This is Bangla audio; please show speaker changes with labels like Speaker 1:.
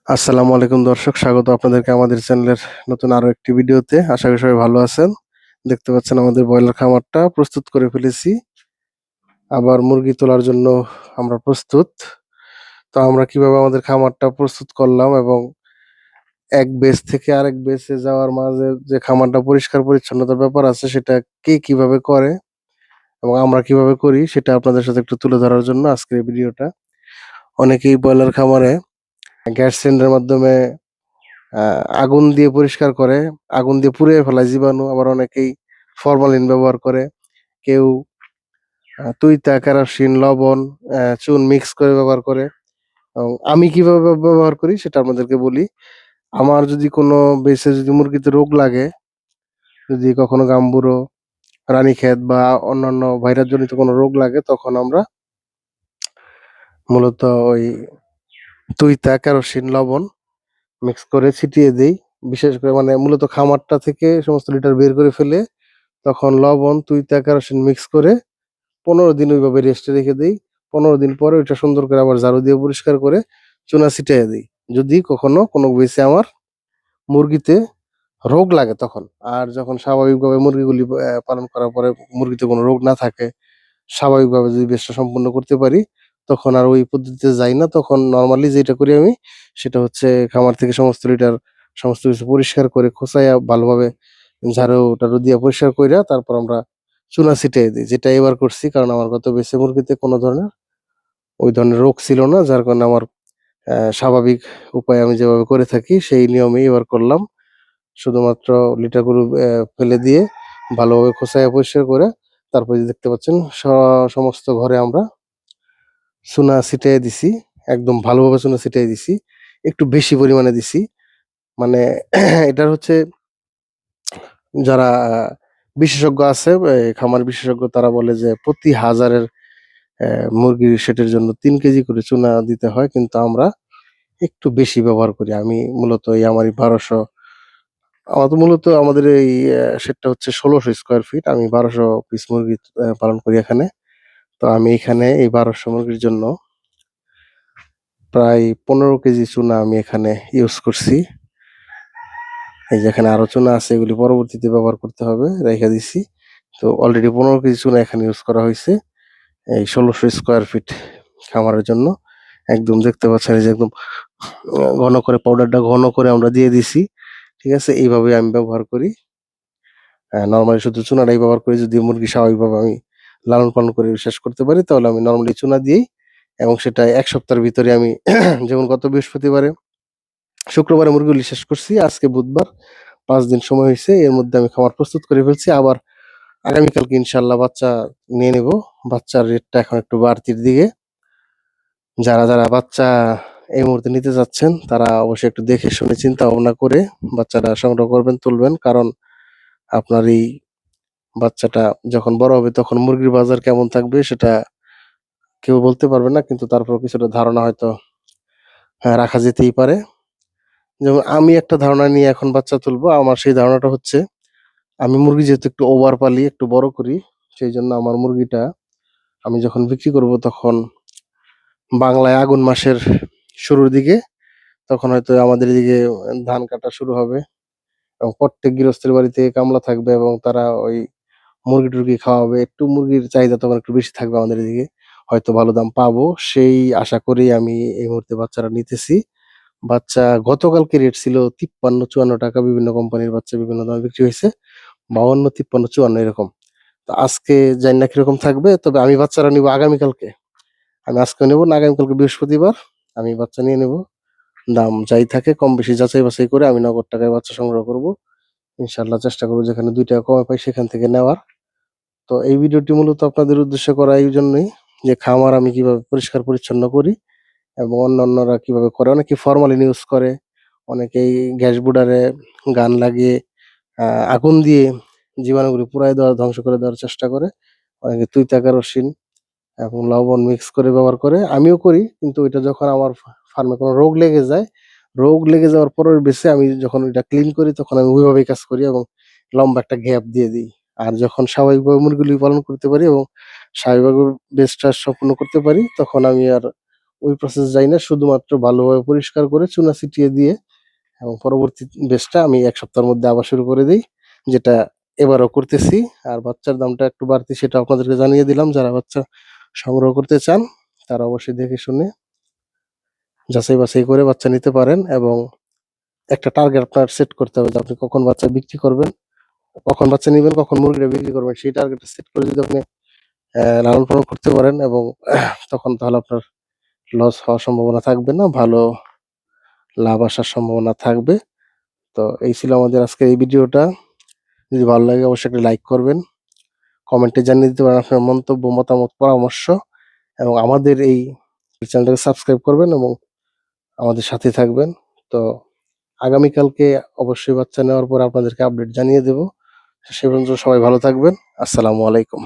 Speaker 1: আসসালামু আলাইকুম দর্শক, স্বাগত আপনাদেরকে আমাদের চ্যানেলের নতুন আরো একটি ভিডিওতে। আশা করি সবাই ভালো আছেন। দেখতে পাচ্ছেন আমাদের ব্রয়লার খামারটা প্রস্তুত করে ফেলেছি। আবার মুরগি তোলার জন্য আমরা প্রস্তুত। তো আমরা কিভাবে আমাদের খামারটা প্রস্তুত করলাম এবং এক বেস থেকে আরেক বেসে যাওয়ার মাঝে যে খামারটা পরিষ্কার পরিচ্ছন্নতার ব্যাপার আছে সেটা কে কিভাবে করে এবং আমরা কিভাবে করি সেটা আপনাদের সাথে একটু তুলে ধরার জন্য আজকের এই ভিডিওটা। অনেকেই ব্রয়লার খামারে গ্যাস সিলিন্ডারের মাধ্যমে আগুন দিয়ে পরিষ্কার করে, আগুন দিয়ে পুড়িয়ে ফেলায় জীবাণু। আবার অনেকেই ফরমালিন ব্যবহার করে, কেউ তুইতা, কেরোসিন, লবণ, চুন মিক্স করে ব্যবহার করে। এবং আমি কিভাবে ব্যবহার করি সেটা আপনাদেরকে বলি। আমার যদি কোনো বেঁচে যদি মুরগিতে রোগ লাগে, যদি কখনো গাম্বুরো, রানীক্ষেত বা অন্যান্য ভাইরাস জনিত কোনো রোগ লাগে, তখন আমরা মূলত ওই তুইতা, কেরোসিন, লবণ মিক্স করে ছিটিয়ে দেই। বিশেষ করে মানে মূলত খামারটা থেকে সমস্ত লিটার বের করে ফেলে তখন লবণ, তুইতা, কেরোসিন মিক্স করে ১৫ দিন ওইভাবে রেস্টে রেখে দেই। ১৫ দিন পরে ওইটা সুন্দর করে আবার ঝাড়ু দিয়ে পরিষ্কার করে চুনা ছিটাইয়া দেই। যদি কখনো কোনো বেঁচে আমার মুরগিতে রোগ লাগে তখন। আর যখন স্বাভাবিকভাবে মুরগিগুলি পালন করার পরে মুরগিতে কোনো রোগ না থাকে, স্বাভাবিকভাবে যদি বেচটা সম্পূর্ণ করতে পারি, তখন আর ওই পদ্ধতিতে যাই না। তখন নরমালি যেটা করি আমি, সেটা হচ্ছে খামার থেকে সমস্ত লিটার সমস্ত কিছু পরিষ্কার করে খোঁচাইয়া ভালোভাবে ঝাড়ু-টাড়ু দিয়া পরিষ্কার কইরা তারপর আমরা চুনা ছিটাইয়া দেই। যেটা এবার করছি, কারণ আমার গত বেচে মুরগিতে কোনো ধরনের ওই ধরনের রোগ ছিল না। যার কারণে আমার স্বাভাবিক উপায়ে আমি যেভাবে করে থাকি সেই নিয়মেই এবার করলাম। শুধুমাত্র লিটারগুলো ফেলে দিয়ে ভালোভাবে খোঁচাইয়া পরিষ্কার করে তারপরে যে দেখতে পাচ্ছেন সমস্ত ঘরে আমরা চুনা ছিটাইয়া দিছি। একদম ভালোভাবে চুনা ছিটাইয়া দিছি। একটু বেশি পরিমাণে দিছি। মানে এটার হচ্ছে যারা বিশেষজ্ঞ আছে, খামার বিশেষজ্ঞ, তারা বলে যে প্রতি হাজারের মুরগির সেটের জন্য ৩ কেজি করে চুনা দিতে হয়। কিন্তু আমরা একটু বেশি ব্যবহার করি। আমি মূলত এই আমারই ১২০০, আমার তো মূলত আমাদের এই সেটটা হচ্ছে ১৬০০ স্কয়ার ফিট। আমি ১২০০ পিস মুরগি পালন করি এখানে। তো আমি এখানে এই ১২০০ মুরগির জন্য প্রায় ১৫ কেজি চুনা আমি এখানে ইউজ করছি। এই যে এখানে আরো চুনা আছে, এগুলি পরবর্তীতে ব্যবহার করতে হবে, রাইখা দিছি। তো অলরেডি ১৫ কেজি চুনা এখানে ইউজ করা হইছে এই ১৬০০ স্কয়ার ফিট খামারের জন্য। একদম দেখতে পাচ্ছেন এই যে একদম ঘন করে পাউডারটা ঘন করে আমরা দিয়ে দিছি। ঠিক আছে? এইভাবে আমি ব্যবহার করি। নরমালি শুধু চুনাটাই ব্যবহার করি। যদি মুরগি স্বাভাবিকভাবে আমি লালন-পালন করে শেষ করতে পারি, তাহলে আমি নরমালি চুনা দিয়েই, এবং সেটা ১ সপ্তাহের ভিতরে আমি যেমন গত বৃহস্পতিবারে, শুক্রবারে মুরগিগুলি শেষ করছি। আজকে বুধবার, ৫ দিন সময় হইছে। এর মধ্যে আমি খামার প্রস্তুত করে ফেলছি। আবার আগামীকালকে ইনশাআল্লাহ বাচ্চা নিয়ে নিবো। বাচ্চার রেটটা এখন একটু বাড়তির দিকে। যারা বাচ্চা এই মুহূর্তে নিতে চাচ্ছেন, তারা অবশ্যই একটু দেখে শুনে চিন্তা ভাবনা করে বাচ্চাটা সংগ্রহ করবেন, তুলবেন। কারণ আপনার এই বাচ্চাটা যখন বড় হবে তখন মুরগির বাজার কেমন থাকবে সেটা কেউ বলতে পারবে না। কিন্তু তারপরেও কিছুটা ধারণা হয়তো রাখা যেতেই পারে। যেমন আমি একটা ধারণা নিয়ে এখন বাচ্চা তুলবো। আমার সেই ধারণাটা হচ্ছে, আমি মুরগি যেহেতু একটু ওভার পালি, একটু বড় করি, সেইজন্য আমার মুরগিটা আমি যখন বিক্রি করব তখন বাংলায় আগুন মাসের শুরুর দিকে, তখন হয়তো আমাদের এদিকে ধান কাটা শুরু হবে এবং প্রত্যেক গৃহস্থের বাড়িতে কামলা থাকবে এবং তারা ওই মুরগি-টুরগি খাওয়াবে। একটু মুরগির চাহিদা তখন একটু বেশি থাকবে আমাদের এদিকে। হয়তো ভালো দাম পাবো। সেই আশা করেই আমি এই মুহূর্তে বাচ্চাটা নিতেছি। বাচ্চা গতকালকে রেট ছিল ৳৫৩-৫৪ বিভিন্ন কোম্পানির বাচ্চা বিভিন্ন দামে বিক্রি হইছে। ৫২, ৫৩, ৫৪ এরকম। তো আজকে জানি না কিরকম থাকবে। তবে আমি বাচ্চারা নিবো আগামীকালকে। আমি আজকেও নেবো না, আগামীকালকে বৃহস্পতিবার আমি বাচ্চা নিয়ে নেবো। দাম যাই থাকে কম বেশি যাচাই-বাছাই করে আমি নগদ টাকায় বাচ্চা সংগ্রহ করব। ইনশাআল্লাহ চেষ্টা করব যেখানে ৳২ কমে পাই সেখান থেকে নেওয়ার। তো এই ভিডিওটি মূলত আপনাদের উদ্দেশ্যে করা এইজন্যই যে খামার আমি কিভাবে পরিষ্কার পরিচ্ছন্ন করি এবং অন্যান্যরা কিভাবে করে। অনেকে ফরমালিন ইউজ করে, অনেকেই গ্যাস বুডারে গান লাগিয়ে আ আগুন দিয়ে জীবাণুগুলো পুড়ায় দেওয়ার, ধ্বংস করে দেওয়ার চেষ্টা করে। অনেকে তুইতা, কেরোসিন এবং লবণ মিক্স করে ব্যবহার করে। আমিও করি, কিন্তু ওইটা যখন আমার ফার্মে কোনো রোগ লেগে যায়, রোগ লেগে যাওয়ার পরের বেচে আমি যখন ওইটা ক্লিন করি তখন আমি ওইভাবেই কাজ করি এবং লম্বা একটা গ্যাপ দিয়ে দিই। আর যখন স্বাভাবিকভাবে মুরগিগুলি পালন করতে পারি এবং স্বাভাবিকভাবে বেচটা সম্পূর্ণ করতে পারি, তখন আমি আর ওই প্রসেস যাই না, শুধুমাত্র ভালোভাবে পরিষ্কার করে চুনা ছিটিয়ে দিয়ে এবং পরবর্তী বেচটা আমি ১ সপ্তাহের মধ্যে আবার শুরু করে দেই, যেটা এবারও করতেছি। আর বাচ্চার দামটা একটু বাড়তি সেটা আপনাদেরকে জানিয়ে দিলাম। যারা বাচ্চা সংগ্রহ করতে চান তারা অবশ্যই দেখে শুনে যাচাই বাছাই করে বাচ্চা নিতে পারেন এবং একটা টার্গেট আপনার সেট করতে হবে যে আপনি কখন বাচ্চা বিক্রি করবেন, কখন বাচ্চা নিবেন, কখন মুরগিটা বিক্রি করবেন। সেই টার্গেটটা সেট করে যদি আপনি লালন পালন করতে পারেন এবং তখন তাহলে আপনার লস হওয়ার সম্ভাবনা থাকবে না, ভালো লাভ আসার সম্ভাবনা থাকবে। তো এই ছিল আমাদের আজকের এই ভিডিওটা। যদি ভালো লাগে অবশ্যই একটা লাইক করবেন, কমেন্টে জানিয়ে দিতে পারেন আপনার মন্তব্য, মতামত, পরামর্শ এবং আমাদের এই চ্যানেলটাকে সাবস্ক্রাইব করবেন এবং আমাদের সাথে থাকবেন। তো আগামীকালকে অবশ্যই বাচ্চা নেওয়ার পর আপনাদেরকে আপডেট জানিয়ে দেব। সে পর্যন্ত সবাই ভালো থাকবেন। আসসালামু আলাইকুম।